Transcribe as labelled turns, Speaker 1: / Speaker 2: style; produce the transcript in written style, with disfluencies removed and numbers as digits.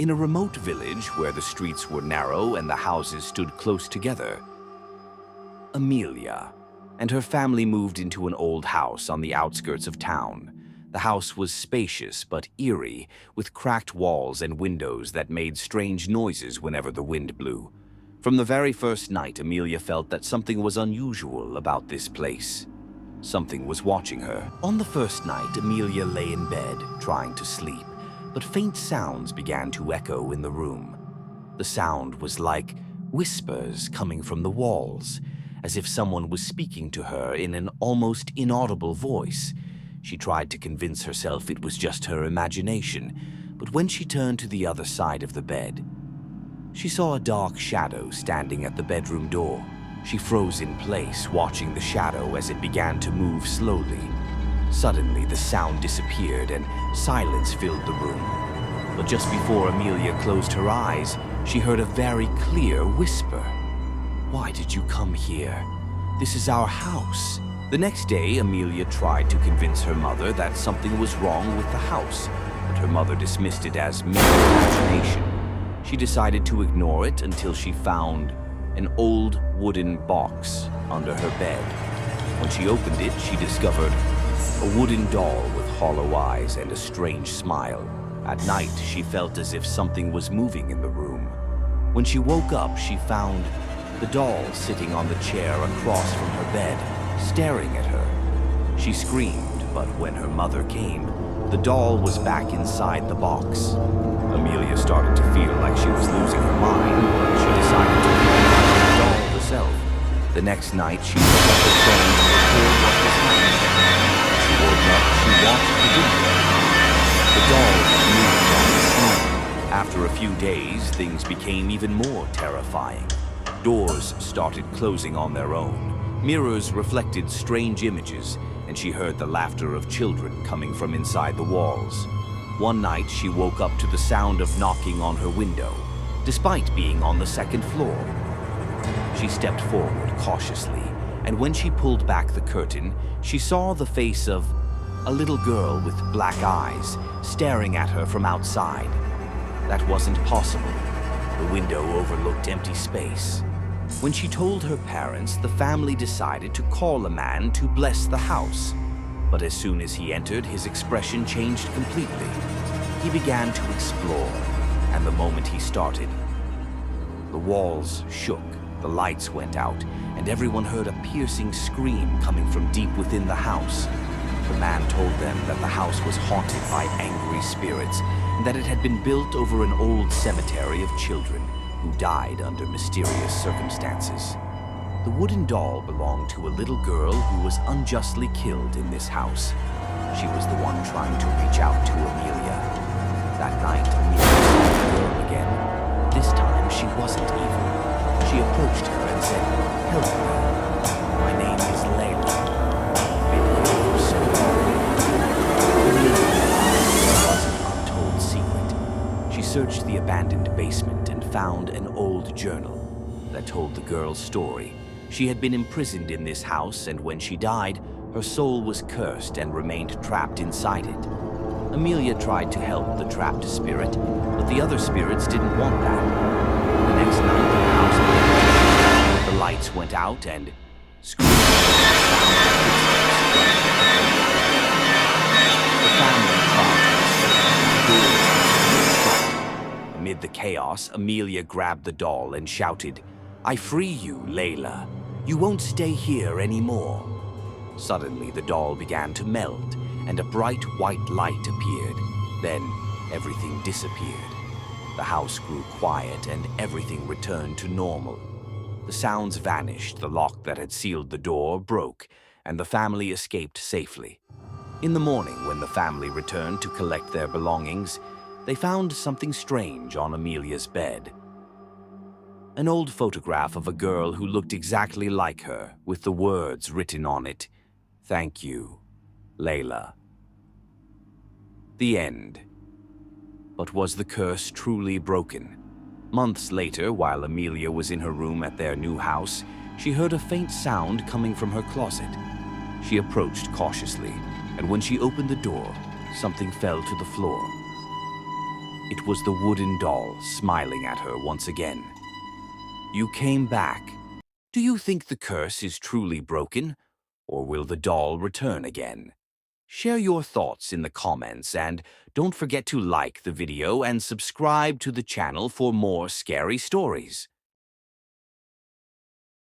Speaker 1: In a remote village where the streets were narrow and the houses stood close together, Amelia and her family moved into an old house on the outskirts of town. The house was spacious but eerie, with cracked walls and windows that made strange noises whenever the wind blew. From the very first night, Amelia felt that something was unusual about this place. Something was watching her. On the first night, Amelia lay in bed, trying to sleep, but faint sounds began to echo in the room. The sound was like whispers coming from the walls, as if someone was speaking to her in an almost inaudible voice. She tried to convince herself it was just her imagination, but when she turned to the other side of the bed, she saw a dark shadow standing at the bedroom door. She froze in place, watching the shadow as it began to move slowly. Suddenly, the sound disappeared and silence filled the room. But just before Amelia closed her eyes, she heard a very clear whisper. "Why did you come here? This is our house." The next day, Amelia tried to convince her mother that something was wrong with the house, but her mother dismissed it as mere imagination. She decided to ignore it until she found an old wooden box under her bed. When she opened it, she discovered a wooden doll with hollow eyes and a strange smile. At night, she felt as if something was moving in the room. When she woke up, she found the doll sitting on the chair across from her bed, staring at her. She screamed, but when her mother came, the doll was back inside the box. Amelia started to feel like she was losing her mind, but she decided to confront the doll herself. The next night, she woke up her phone to record what was happening. When she woke up, she watched the video. The doll moved on the screen. After a few days, things became even more terrifying. Doors started closing on their own. Mirrors reflected strange images, and she heard the laughter of children coming from inside the walls. One night, she woke up to the sound of knocking on her window, despite being on the second floor. She stepped forward cautiously, and when she pulled back the curtain, she saw the face of a little girl with black eyes staring at her from outside. That wasn't possible. The window overlooked empty space. When she told her parents, the family decided to call a man to bless the house. But as soon as he entered, his expression changed completely. He began to explore, and the moment he started, the walls shook, the lights went out, and everyone heard a piercing scream coming from deep within the house. The man told them that the house was haunted by angry spirits, and that it had been built over an old cemetery of children who died under mysterious circumstances. The wooden doll belonged to a little girl who was unjustly killed in this house. She was the one trying to reach out to Amelia. That night, Amelia saw the girl again. This time, she wasn't evil. She approached her and said, "Help me. My name is Layla. I've been here for so long." Amelia was an untold secret. She searched the abandoned basement and found an old journal that told the girl's story. She had been imprisoned in this house, and when she died, her soul was cursed and remained trapped inside it. Amelia tried to help the trapped spirit, but the other spirits didn't want that. The next night, the house burned. The lights went out, and screaming sound of footsteps. The family tried to escape. The doors were shut. Amid the chaos, Amelia grabbed the doll and shouted, "I free you, Layla. You won't stay here anymore." Suddenly, the doll began to melt, and a bright white light appeared. Then, everything disappeared. The house grew quiet, and everything returned to normal. The sounds vanished, the lock that had sealed the door broke, and the family escaped safely. In the morning, when the family returned to collect their belongings, they found something strange on Amelia's bed. An old photograph of a girl who looked exactly like her, with the words written on it, "Thank you, Layla." The end. But was the curse truly broken? Months later, while Amelia was in her room at their new house, she heard a faint sound coming from her closet. She approached cautiously, and when she opened the door, something fell to the floor. It was the wooden doll smiling at her once again. You came back. Do you think the curse is truly broken, or will the doll return again? Share your thoughts in the comments and don't forget to like the video and subscribe to the channel for more scary stories.